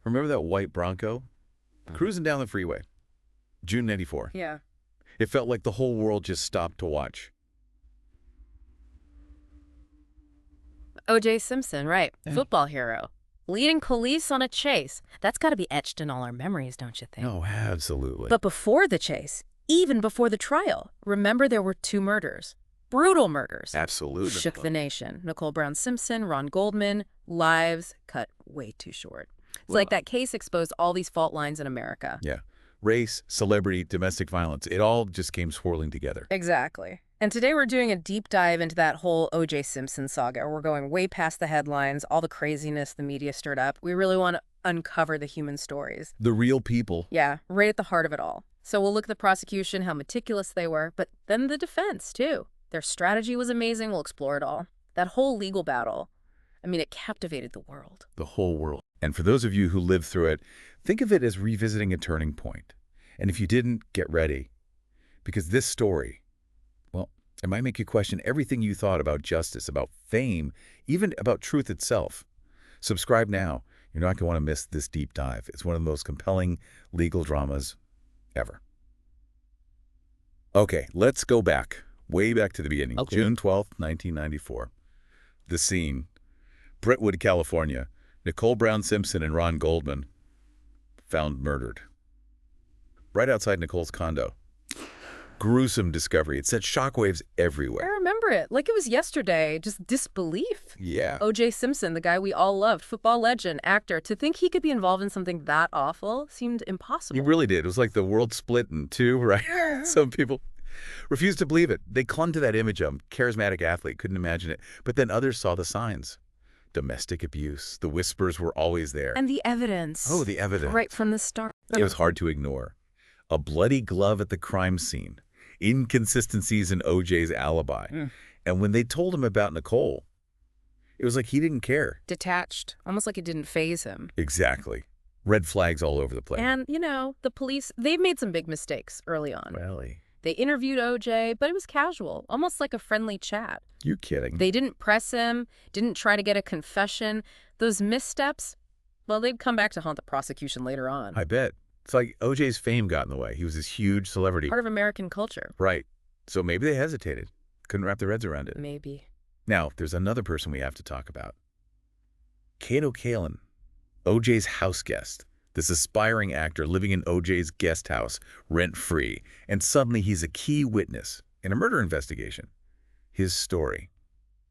Remember that white Bronco? Cruising down the freeway. June '94. Yeah. It felt like the whole world just stopped to watch. O.J. Simpson, right. Yeah. Football hero. Leading police on a chase. That's got to be etched in all our memories, don't you think? No, absolutely. But before the chase, even before the trial, remember there were 2 murders. Brutal murders. Absolutely. Shook the nation. Nicole Brown Simpson, Ron Goldman, lives cut way too short. It's like that case exposed all these fault lines in America. Yeah. Race, celebrity, domestic violence, it all just came swirling together. Exactly. And today we're doing a deep dive into that whole O.J. Simpson saga. We're going way past the headlines, all the craziness the media stirred up. We really want to uncover the human stories. The real people. Yeah, right at the heart of it all. So we'll look at the prosecution, how meticulous they were, but then the defense, too. Their strategy was amazing. We'll explore it all. That whole legal battle, I mean, it captivated the world. The whole world. And for those of you who lived through it, think of it as revisiting a turning point. And if you didn't, get ready. Because this story, well, it might make you question everything you thought about justice, about fame, even about truth itself. Subscribe now. You're not going to want to miss this deep dive. It's one of the most compelling legal dramas ever. Okay, let's go back, way back to the beginning. Okay. June 12th, 1994. The scene, Brentwood, California. Nicole Brown Simpson and Ron Goldman found murdered. Right outside Nicole's condo. Gruesome discovery. It sent shockwaves I everywhere. remember it like it was yesterday, just disbelief. Yeah. O.J. Simpson, the guy we all loved, football legend, actor, to think he could be involved in something that awful seemed impossible. He really did. It was like the world split in two, right? Some people refused to believe it. They clung to that image of charismatic athlete, couldn't imagine it. But then others saw the signs. Domestic abuse. The whispers were always there. And the evidence. Oh, the evidence. Right from the start. It was hard to ignore. A bloody glove at the crime scene. Inconsistencies in O.J.'s alibi. And when they told him about Nicole, it was like he didn't care. Detached, almost like it didn't faze him. Exactly. Red flags all over the place. And, you know, the police, they've made some big mistakes early on. Really? They interviewed O.J., but it was casual, almost like a friendly chat. You kidding? They didn't press him, didn't try to get a confession. Those missteps, well, they'd come back to haunt the prosecution later on. I bet. It's like O.J.'s fame got in the way. He was this huge celebrity. Part of American culture. Right. So maybe they hesitated. Couldn't wrap their heads around it. Maybe. Now, there's another person we have to talk about. Cato Kalin, O.J.'s house guest. This aspiring actor living in O.J.'s guest house, rent-free. And suddenly he's a key witness in a murder investigation. His story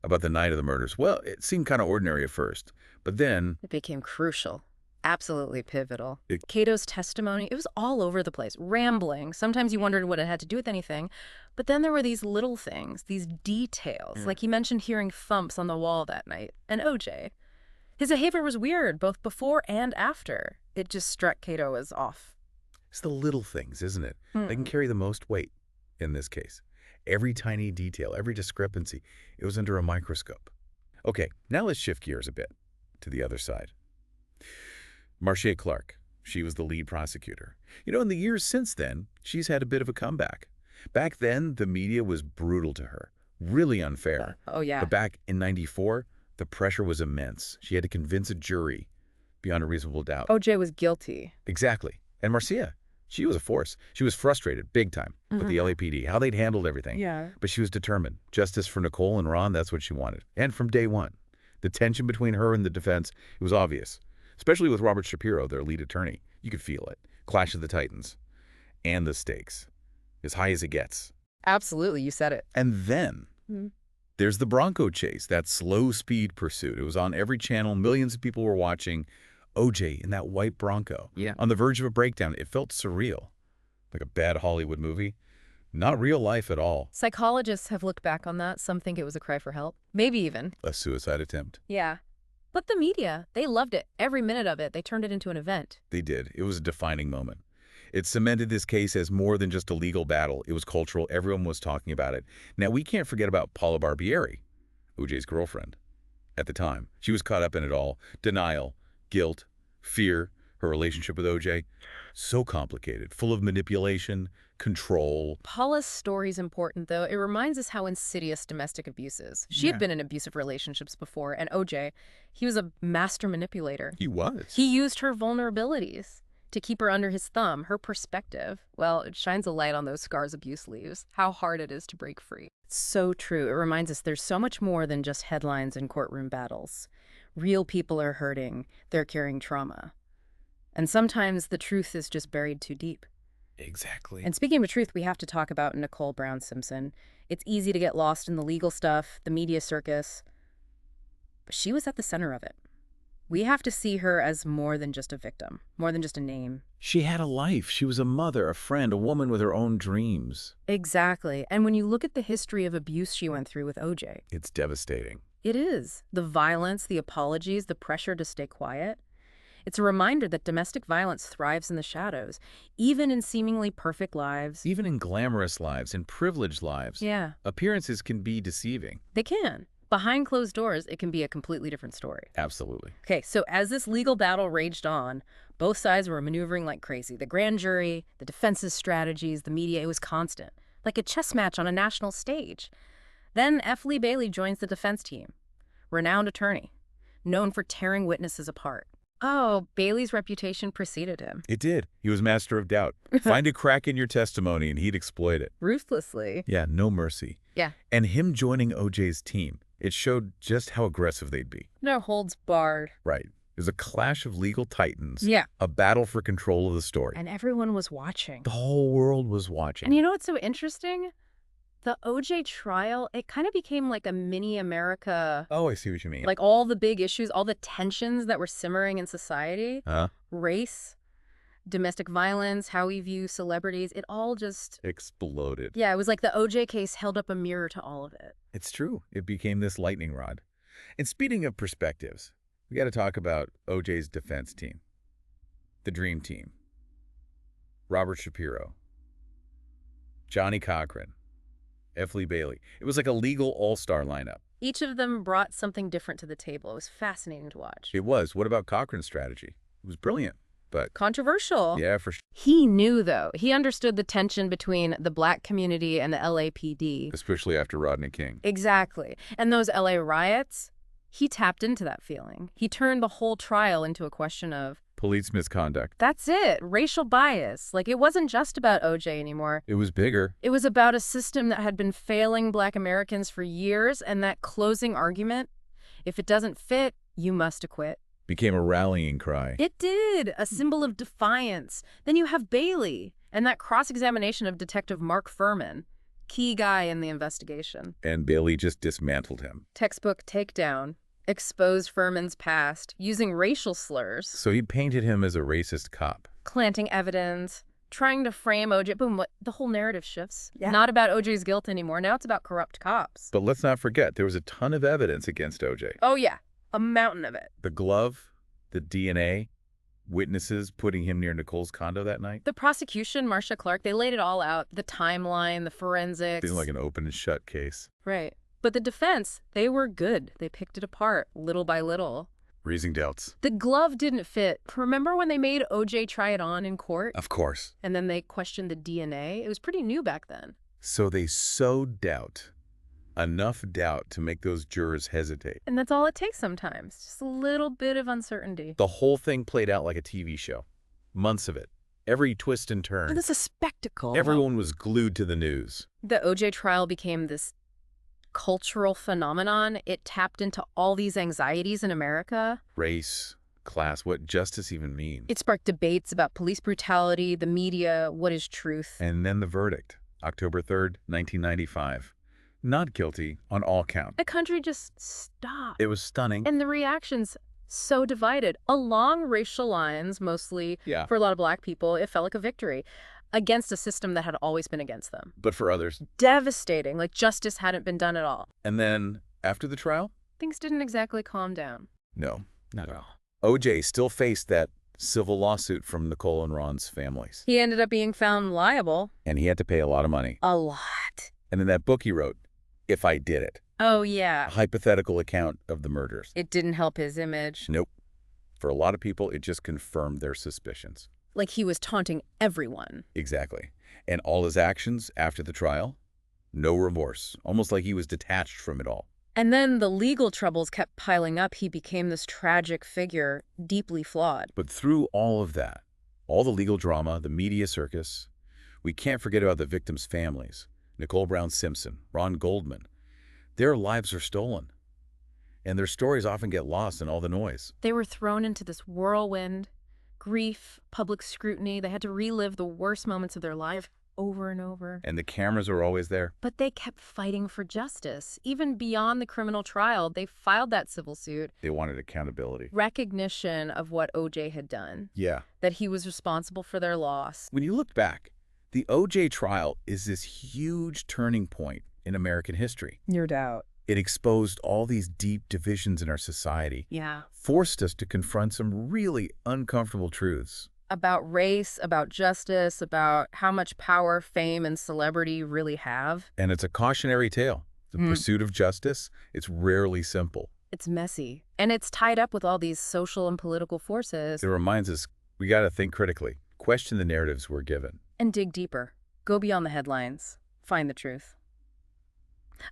about the night of the murders, well, it seemed kind of ordinary at first. But then It became crucial. Absolutely pivotal. Cato's testimony, it was all over the place, rambling. Sometimes you wondered what it had to do with anything. But then there were these little things, these details. Like he mentioned hearing thumps on the wall that night. And O.J., his behavior was weird, both before and after. It just struck Cato as off. it's the little things, isn't it? They can carry the most weight in this case. Every tiny detail, every discrepancy, it was under a microscope. Okay, now let's shift gears a bit to the other side. Marcia Clark, she was the lead prosecutor. You know, in the years since then, she's had a bit of a comeback. Back then, the media was brutal to her, really unfair. Oh, yeah. But back in '94, the pressure was immense. She had to convince a jury beyond a reasonable doubt. O.J. was guilty. Exactly. And Marcia, she was a force. She was frustrated big time with the LAPD, how they'd handled everything. Yeah. But she was determined. Justice for Nicole and Ron, that's what she wanted. And from day one. The tension between her and the defense, it was obvious. Especially with Robert Shapiro, their lead attorney. You could feel it. Clash of the Titans. And the stakes. As high as it gets. Absolutely, you said it. And then there's the Bronco chase, that slow-speed pursuit. It was on every channel. Millions of people were watching. O.J. in that white Bronco. Yeah. On the verge of a breakdown. It felt surreal. Like a bad Hollywood movie. Not real life at all. Psychologists have looked back on that. Some think it was a cry for help. Maybe even. A suicide attempt. Yeah. But the media, they loved it. Every minute of it, they turned it into an event. They did. It was a defining moment. It cemented this case as more than just a legal battle. It was cultural. Everyone was talking about it. Now, we can't forget about Paula Barbieri, O.J.'s girlfriend. At the time, she was caught up in it all. Denial, guilt, fear, Her relationship with O.J., so complicated, full of manipulation, control. Paula's story's important, though. It reminds us how insidious domestic abuse is. She had been in abusive relationships before, and OJ, he was a master manipulator. He was. He used her vulnerabilities to keep her under his thumb, her perspective. Well, it shines a light on those scars abuse leaves, how hard it is to break free. It's so true. It reminds us there's so much more than just headlines and courtroom battles. Real people are hurting. They're carrying trauma. And sometimes the truth is just buried too deep. Exactly. And speaking of truth, we have to talk about Nicole Brown Simpson. It's easy to get lost in the legal stuff, the media circus, but she was at the center of it. We have to see her as more than just a victim, more than just a name. She had a life. She was a mother, a friend, a woman with her own dreams. Exactly. And when you look at the history of abuse she went through with OJ, It's devastating. it is. The violence, the apologies, the pressure to stay quiet. It's a reminder that domestic violence thrives in the shadows, even in seemingly perfect lives. Even in glamorous lives, in privileged lives, Yeah, appearances can be deceiving. they can. Behind closed doors, it can be a completely different story. Absolutely. Okay, so as this legal battle raged on, both sides were maneuvering like crazy. The grand jury, the defense's strategies, the media, it was constant. Like a chess match on a national stage. Then F. Lee Bailey joins the defense team. Renowned attorney, known for tearing witnesses apart. Oh, Bailey's reputation preceded him. It did. He was master of doubt. Find a crack in your testimony and he'd exploit it. Ruthlessly. Yeah, no mercy. Yeah. And him joining OJ's team, it showed just how aggressive they'd be. No holds barred. Right. It was a clash of legal titans. Yeah. A battle for control of the story. And everyone was watching. The whole world was watching. And you know what's so interesting? The OJ trial, it kind of became like a mini America. Oh, I see what you mean. Like all the big issues, all the tensions that were simmering in society, race, domestic violence, how we view celebrities, it all just Exploded. yeah, it was like the OJ case held up a mirror to all of it. It's true. It became this lightning rod. And speaking of perspectives, we got to talk about OJ's defense team. The Dream Team. Robert Shapiro. Johnny Cochran. F. Lee Bailey. It was like a legal all-star lineup. Each of them brought something different to the table. It was fascinating to watch. It was. What about Cochran's strategy? It was brilliant, but Controversial. yeah, for sure. He knew, though. He understood the tension between the black community and the LAPD. Especially after Rodney King. Exactly. And those LA riots, he tapped into that feeling. He turned the whole trial into a question of, Police misconduct. that's it, racial bias. Like, it wasn't just about OJ anymore. It was bigger. It was about a system that had been failing black Americans for years, and that closing argument, if it doesn't fit, you must acquit. Became a rallying cry. It did, a symbol of defiance. Then you have Bailey, and that cross-examination of Detective Mark Furman, key guy in the investigation. And Bailey just dismantled him. Textbook takedown. Exposed Furman's past, using racial slurs. So he painted him as a racist cop. Planting evidence, trying to frame OJ. Boom, the whole narrative shifts. Yeah. Not about OJ's guilt anymore. Now it's about corrupt cops. But let's not forget, there was a ton of evidence against OJ. Oh, yeah. A mountain of it. The glove, the DNA, witnesses putting him near Nicole's condo that night. The prosecution, Marcia Clark, they laid it all out. The timeline, the forensics. Seemed like an open and shut case. Right. But the defense, they were good. They picked it apart, little by little. Raising doubts. The glove didn't fit. Remember when they made OJ try it on in court? Of course. And then they questioned the DNA? It was pretty new back then. So they sowed doubt. Enough doubt to make those jurors hesitate. And that's all it takes sometimes. Just a little bit of uncertainty. The whole thing played out like a TV show. Months of it. Every twist and turn. And it's a spectacle. Everyone was glued to the news. The OJ trial became this cultural phenomenon. It tapped into all these anxieties in America. Race, class, what justice even mean? It sparked debates about police brutality, the media, what is truth. And then the verdict, October 3rd, 1995. Not guilty on all counts. The country just stopped. It was stunning. And the reactions so divided along racial lines, mostly Yeah. for a lot of black people. It felt like a victory against a system that had always been against them. But for others. Devastating, like justice hadn't been done at all. And then, after the trial? Things didn't exactly calm down. No, not at all. OJ still faced that civil lawsuit from Nicole and Ron's families. He ended up being found liable. And he had to pay a lot of money. A lot. And in that book he wrote, If I Did It, Oh, a yeah. hypothetical account of the murders. It didn't help his image. Nope. For a lot of people, it just confirmed their suspicions. Like he was taunting everyone. Exactly. And all his actions after the trial? No remorse. Almost like he was detached from it all. And then the legal troubles kept piling up. He became this tragic figure, deeply flawed. But through all of that, all the legal drama, the media circus, we can't forget about the victims' families. Nicole Brown Simpson, Ron Goldman. Their lives are stolen. And their stories often get lost in all the noise. They were thrown into this whirlwind, grief, public scrutiny. They had to relive the worst moments of their life over and over. And the cameras are always there. But they kept fighting for justice. Even beyond the criminal trial, they filed that civil suit. They wanted accountability. Recognition of what O.J. had done. Yeah. That he was responsible for their loss. When you look back, the O.J. trial is this huge turning point in American history. No doubt. It exposed all these deep divisions in our society. Yeah. Forced us to confront some really uncomfortable truths. About race, about justice, about how much power, fame, and celebrity really have. And it's a cautionary tale. The pursuit of justice, it's rarely simple. It's messy. And it's tied up with all these social and political forces. It reminds us we got to think critically, question the narratives we're given. And dig deeper. Go beyond the headlines. Find the truth.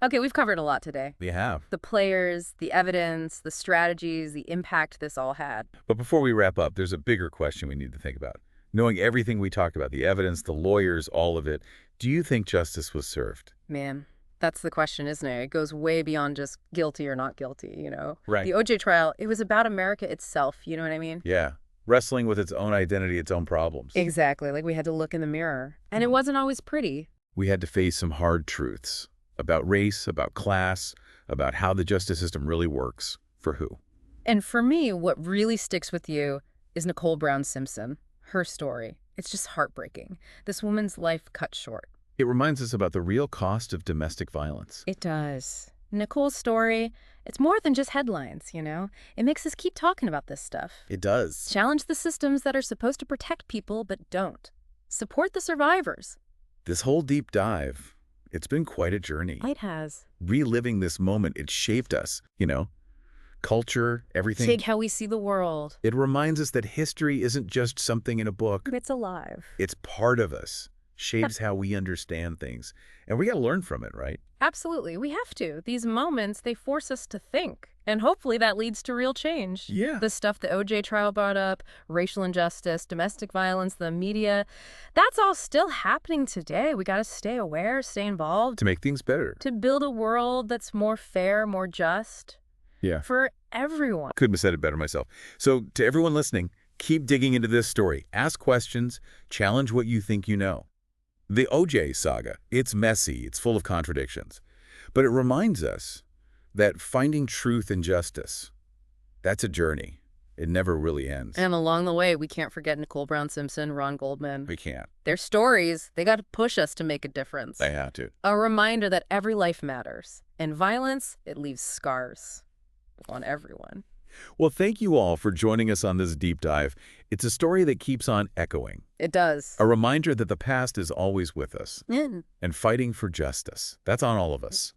Okay, we've covered a lot today. We have. The players, the evidence, the strategies, the impact this all had. But before we wrap up, there's a bigger question we need to think about. Knowing everything we talked about, the evidence, the lawyers, all of it, do you think justice was served? Man, that's the question, isn't it? It goes way beyond just guilty or not guilty, you know? Right. The O.J. trial, it was about America itself, you know what I mean? Yeah. Wrestling with its own identity, its own problems. Exactly. Like we had to look in the mirror. And it wasn't always pretty. We had to face some hard truths about race, about class, about how the justice system really works. For who? And for me, what really sticks with you is Nicole Brown Simpson. Her story. It's just heartbreaking. This woman's life cut short. It reminds us about the real cost of domestic violence. It does. Nicole's story, it's more than just headlines, you know? It makes us keep talking about this stuff. It does. Challenge the systems that are supposed to protect people but don't. Support the survivors. This whole deep dive, it's been quite a journey. It has. Reliving this moment, it shaped us, culture, everything. Shaped how we see the world. It reminds us that history isn't just something in a book. It's alive. It's part of us, shapes how we understand things. And we got to learn from it, right? Absolutely. We have to. These moments, they force us to think. And hopefully that leads to real change. Yeah. The stuff the O.J. trial brought up, racial injustice, domestic violence, the media, that's all still happening today. We got to stay aware, stay involved. To make things better. To build a world that's more fair, more just. Yeah. For everyone. Couldn't have said it better myself. So to everyone listening, keep digging into this story. Ask questions. Challenge what you think you know. The O.J. saga, it's messy. It's full of contradictions. But it reminds us that finding truth and justice, that's a journey. It never really ends. And along the way, we can't forget Nicole Brown Simpson, Ron Goldman. We can't. Their stories, they got to push us to make a difference. They have to. A reminder that every life matters. And violence, it leaves scars on everyone. Well, thank you all for joining us on this deep dive. It's a story that keeps on echoing. It does. A reminder that the past is always with us. Mm. And fighting for justice. That's on all of us.